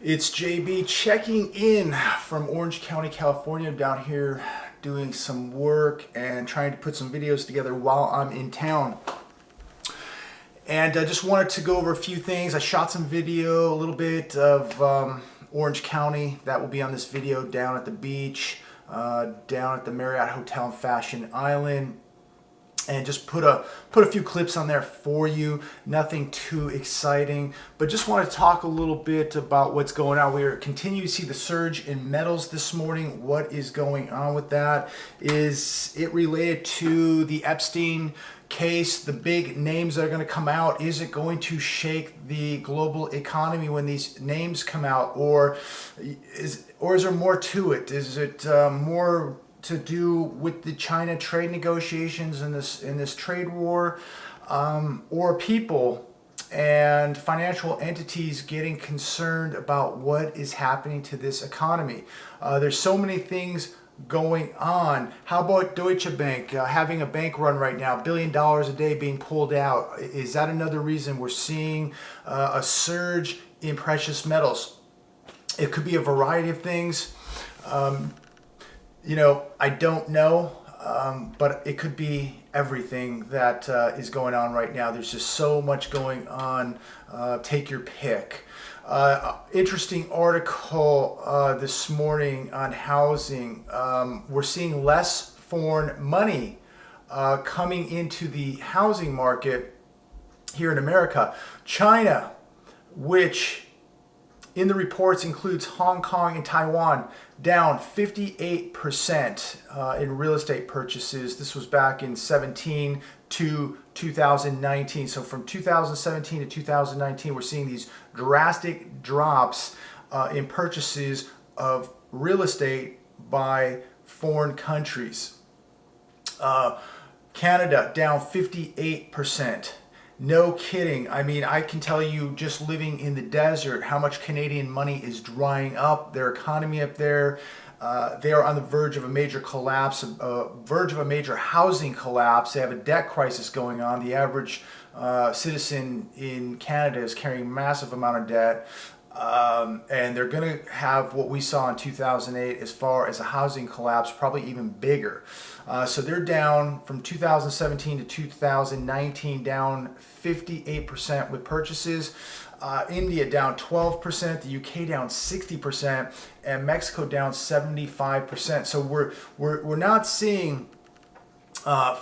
It's JB checking in from Orange County, California. I'm down here doing some work and trying to put some videos together while I'm in town. And I just wanted to go over a few things. I shot some video, a little bit of Orange County. That will be on this video down at the beach, down at the Marriott Hotel in Fashion Island. And just put a few clips on there for you. Nothing too exciting, but just want to talk a little bit about what's going on. We continue to see the surge in metals this morning. What is going on with that? Is it related to the Epstein case? The big names that are going to come out, is it going to shake the global economy when these names come out, or is there more to it? Is it more to do with the China trade negotiations in this trade war, or people and financial entities getting concerned about what is happening to this economy? There's so many things going on. How about Deutsche Bank having a bank run right now, $1 billion a day being pulled out? Is that another reason we're seeing a surge in precious metals? It could be a variety of things. I don't know, but it could be everything that is going on right now. There's just so much going on. Take your pick. Interesting article this morning on housing. We're seeing less foreign money coming into the housing market here in America. China, which in the reports includes Hong Kong and Taiwan, down 58% in real estate purchases. This was back in 17 to 2019. So from 2017 to 2019, we're seeing these drastic drops in purchases of real estate by foreign countries. Canada down 58%. No kidding. I mean, I can tell you, just living in the desert, how much Canadian money is drying up. Their economy up there, they are on the verge of a major collapse, verge of a major housing collapse. They have a debt crisis going on. The average citizen in Canada is carrying a massive amount of debt. And they're going to have what we saw in 2008 as far as a housing collapse, probably even bigger. So they're down from 2017 to 2019, down 58% with purchases. India down 12%, the UK down 60%, and Mexico down 75%. So we're not seeing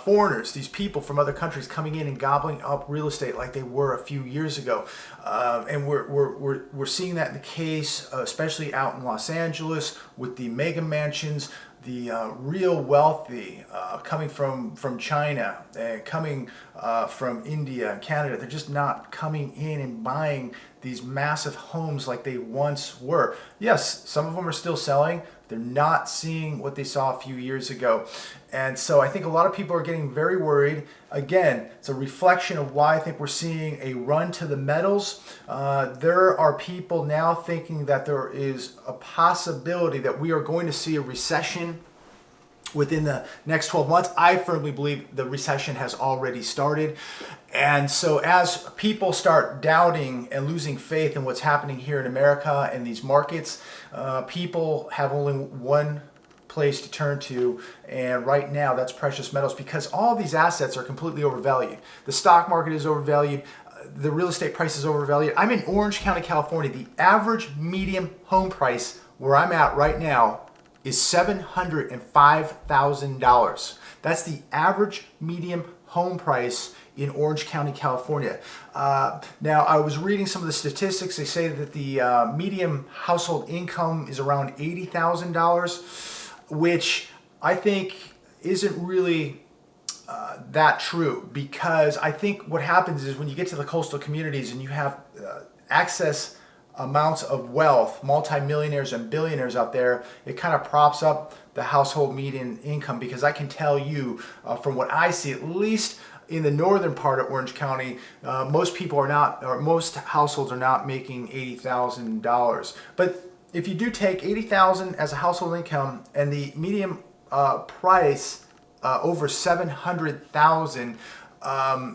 foreigners, these people from other countries, coming in and gobbling up real estate like they were a few years ago, and we're seeing that in the case, especially out in Los Angeles with the mega mansions, the real wealthy coming from China and coming from India and Canada. They're just not coming in and buying these massive homes like they once were. Yes, some of them are still selling. They're not seeing what they saw a few years ago. And so I think a lot of people are getting very worried. Again, it's a reflection of why I think we're seeing a run to the metals. There are people now thinking that there is a possibility that we are going to see a recession within the next 12 months. I firmly believe the recession has already started. And so as people start doubting and losing faith in what's happening here in America and these markets, people have only one place to turn to, and right now that's precious metals, because all these assets are completely overvalued. The stock market is overvalued. The real estate price is overvalued. I'm in Orange County, California. The average median home price where I'm at right now is $705,000. That's the average median home price in Orange County, California. Now, I was reading some of the statistics. They say that the median household income is around $80,000, which I think isn't really that true, because I think what happens is when you get to the coastal communities and you have access amounts of wealth, multimillionaires and billionaires out there, it kind of props up the household median income, because I can tell you from what I see, at least in the northern part of Orange County, most people are not, or most households are not making $80,000. But if you do take $80,000 as a household income and the median price over $700,000,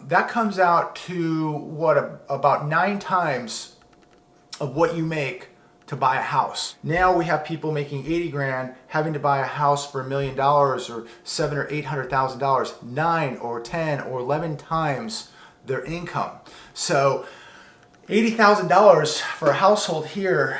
that comes out to what, about 9 times of what you make to buy a house. Now we have people making 80 grand having to buy a house for $1 million or $700,000 or $800,000, 9 or 10 or 11 times their income. So $80,000 for a household here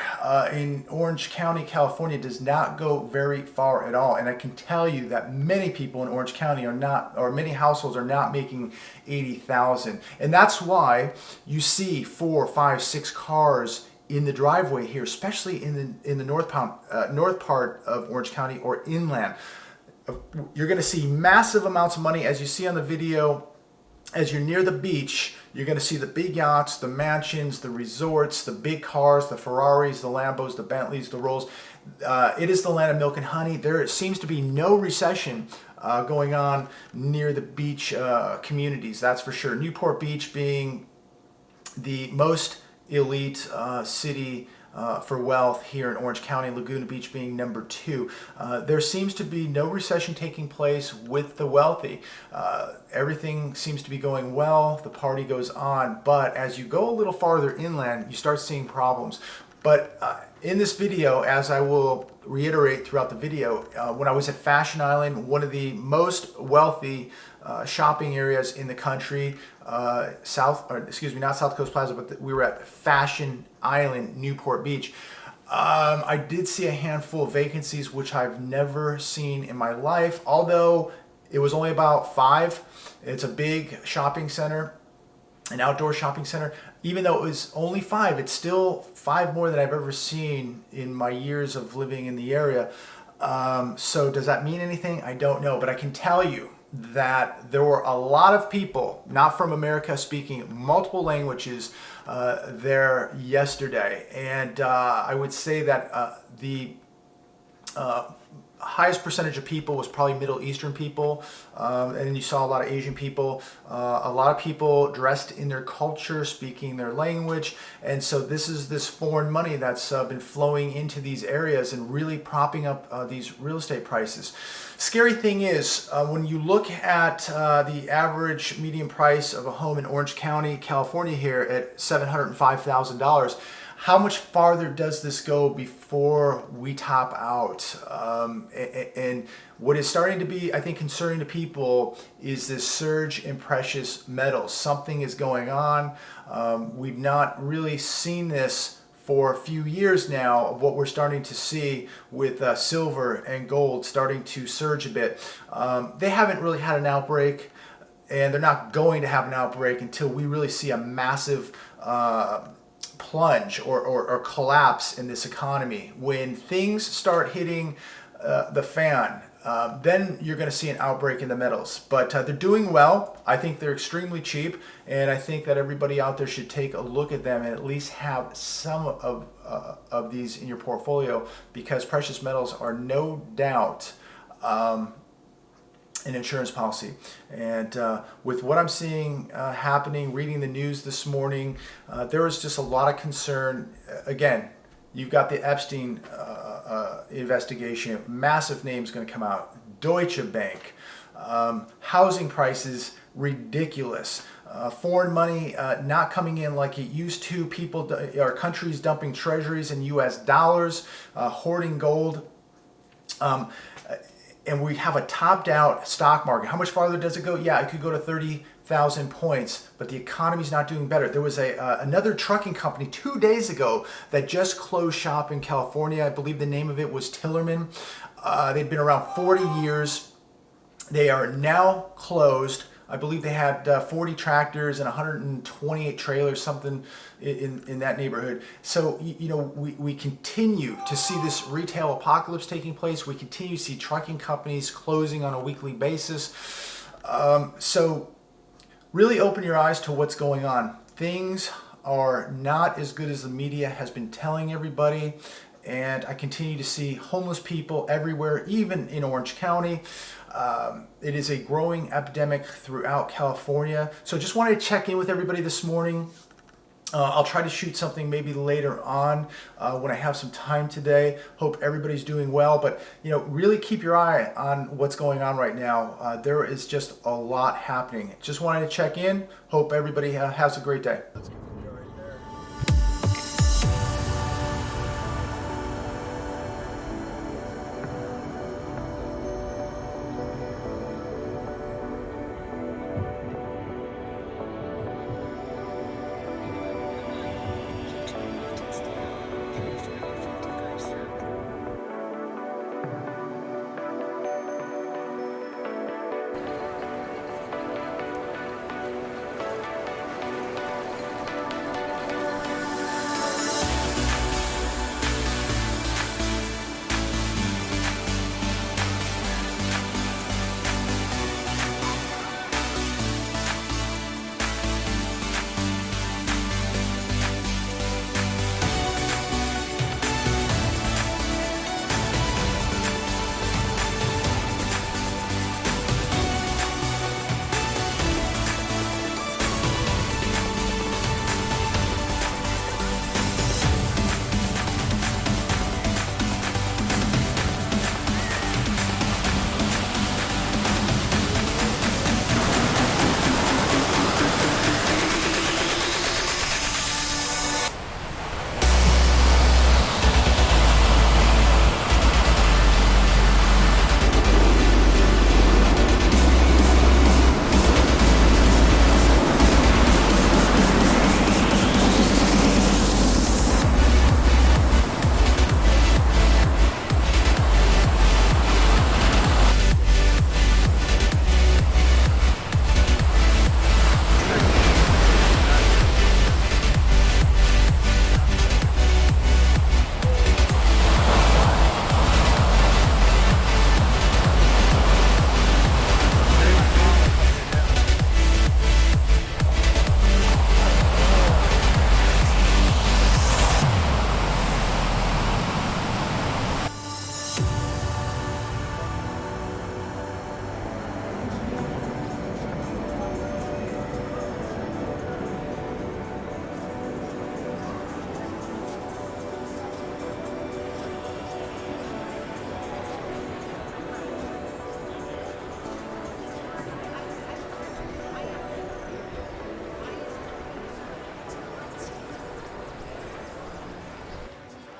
in Orange County, California does not go very far at all. And I can tell you that many people in Orange County are not, or many households are not making $80,000. And that's why you see 4, 5, 6 cars in the driveway here, especially in the north part of Orange County or inland. You're going to see massive amounts of money, as you see on the video. As you're near the beach, you're going to see the big yachts, the mansions, the resorts, the big cars, the Ferraris, the Lambos, the Bentleys, the Rolls. It is the land of milk and honey. There seems to be no recession going on near the beach communities, that's for sure. Newport Beach being the most elite city for wealth here in Orange County, Laguna Beach being number 2. There seems to be no recession taking place with the wealthy. Everything seems to be going well, the party goes on, but as you go a little farther inland, you start seeing problems. But in this video, as I will reiterate throughout the video, when I was at Fashion Island, one of the most wealthy shopping areas in the country, not South Coast Plaza, but we were at Fashion Island, Newport Beach. I did see a handful of vacancies, which I've never seen in my life, although it was only about 5. It's a big shopping center, an outdoor shopping center. Even though it was only 5, it's still 5 more than I've ever seen in my years of living in the area. So does that mean anything? I don't know, but I can tell you that there were a lot of people, not from America, speaking multiple languages there yesterday. And I would say that the highest percentage of people was probably Middle Eastern people, and then you saw a lot of Asian people, a lot of people dressed in their culture, speaking their language, and so this is this foreign money that's been flowing into these areas and really propping up these real estate prices. Scary thing is, when you look at the average median price of a home in Orange County, California here at $705,000, how much farther does this go before we top out? And what is starting to be, I think, concerning to people is this surge in precious metals. Something is going on. We've not really seen this for a few years now, of what we're starting to see with silver and gold starting to surge a bit. They haven't really had an outbreak, and they're not going to have an outbreak until we really see a massive plunge or collapse in this economy. When things start hitting the fan, then you're going to see an outbreak in the metals. But they're doing well. I think they're extremely cheap, and I think that everybody out there should take a look at them and at least have some of these in your portfolio, because precious metals are no doubt an insurance policy. And with what I'm seeing happening, reading the news this morning, there is just a lot of concern. Again, you've got the Epstein investigation, massive names going to come out, Deutsche Bank, housing prices ridiculous, foreign money not coming in like it used to, people or countries dumping treasuries in US dollars, hoarding gold. And we have a topped-out stock market. How much farther does it go? Yeah, it could go to 30,000 points, but the economy's not doing better. There was another trucking company 2 days ago that just closed shop in California. I believe the name of it was Tillerman. They'd been around 40 years. They are now closed. I believe they had 40 tractors and 128 trailers, something in that neighborhood. So, you know, we continue to see this retail apocalypse taking place. We continue to see trucking companies closing on a weekly basis. So really open your eyes to what's going on. Things are not as good as the media has been telling everybody. And I continue to see homeless people everywhere, even in Orange County. It is a growing epidemic throughout California. So just wanted to check in with everybody this morning. I'll try to shoot something maybe later on when I have some time today. Hope everybody's doing well, but you know, really keep your eye on what's going on right now. There is just a lot happening. Just wanted to check in. Hope everybody has a great day.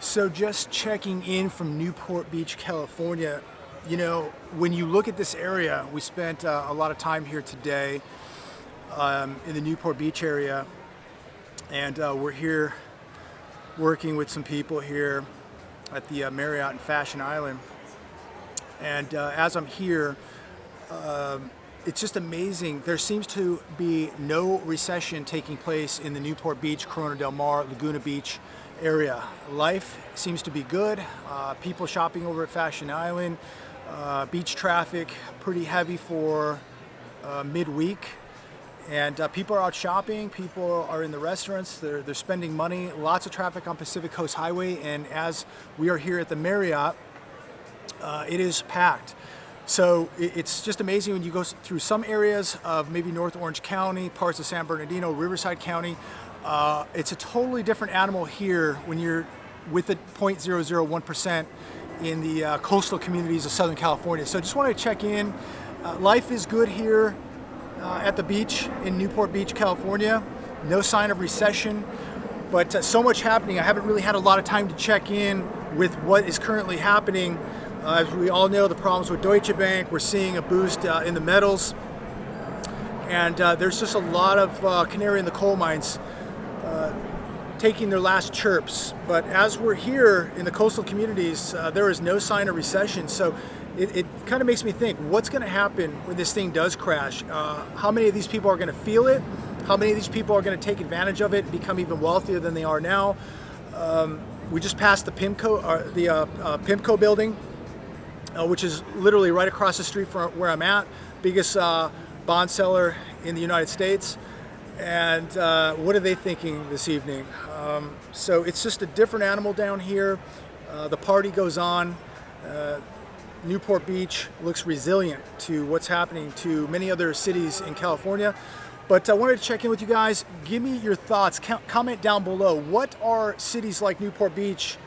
So just checking in from Newport Beach, California. You know, when you look at this area, we spent a lot of time here today in the Newport Beach area, and we're here working with some people here at the Marriott in Fashion Island. And as I'm here, it's just amazing. There seems to be no recession taking place in the Newport Beach, Corona del Mar, Laguna Beach area. Life seems to be good. People shopping over at Fashion Island. Beach traffic pretty heavy for midweek. And people are out shopping, people are in the restaurants, they're spending money. Lots of traffic on Pacific Coast Highway, and as we are here at the Marriott, it is packed. So it's just amazing when you go through some areas of maybe North Orange County, parts of San Bernardino, Riverside County. It's a totally different animal here when you're with the 0.001% in the coastal communities of Southern California. So just wanted to check in. Life is good here at the beach in Newport Beach, California. No sign of recession, but so much happening. I haven't really had a lot of time to check in with what is currently happening. As we all know, the problems with Deutsche Bank, we're seeing a boost in the metals, and there's just a lot of canary in the coal mines taking their last chirps. But as we're here in the coastal communities, there is no sign of recession. So it kind of makes me think, what's going to happen when this thing does crash? How many of these people are going to feel it? How many of these people are going to take advantage of it and become even wealthier than they are now? We just passed the PIMCO building, which is literally right across the street from where I'm at, biggest bond seller in the United States. And what are they thinking this evening? So it's just a different animal down here. The party goes on. Newport Beach looks resilient to what's happening to many other cities in California. But I wanted to check in with you guys. Give me your thoughts. Comment down below. What are cities like Newport Beach,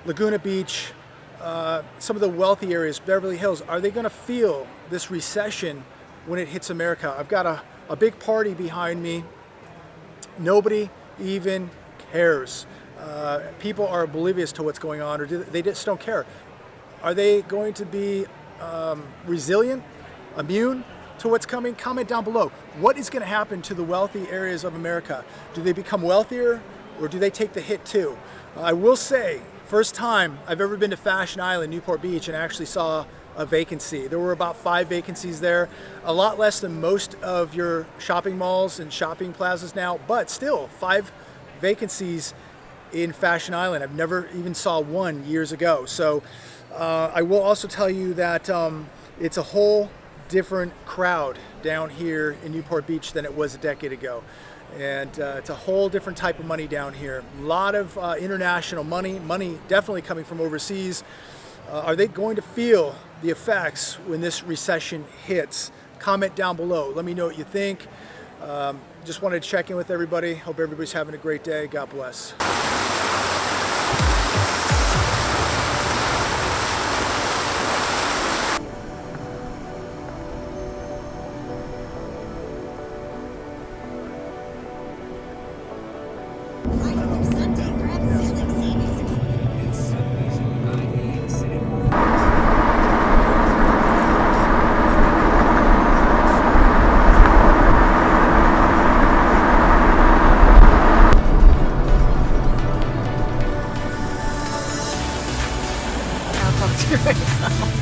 Laguna Beach, some of the wealthy areas, Beverly Hills, are they going to feel this recession when it hits America? I've got a big party behind me. Nobody even cares. People are oblivious to what's going on, or they just don't care. Are they going to be resilient, immune to what's coming? Comment down below. What is going to happen to the wealthy areas of America? Do they become wealthier, or do they take the hit too? I will say, first time I've ever been to Fashion Island, Newport Beach, and actually saw a vacancy. There were about 5 vacancies there, a lot less than most of your shopping malls and shopping plazas now, but still 5 vacancies in Fashion Island. I've never even saw one years ago. So I will also tell you that it's a whole different crowd down here in Newport Beach than it was a decade ago. And it's a whole different type of money down here. A lot of international money definitely coming from overseas. Are they going to feel the effects when this recession hits? Comment down below. Let me know what you think. Just wanted to check in with everybody. Hope everybody's having a great day. God bless. Right now.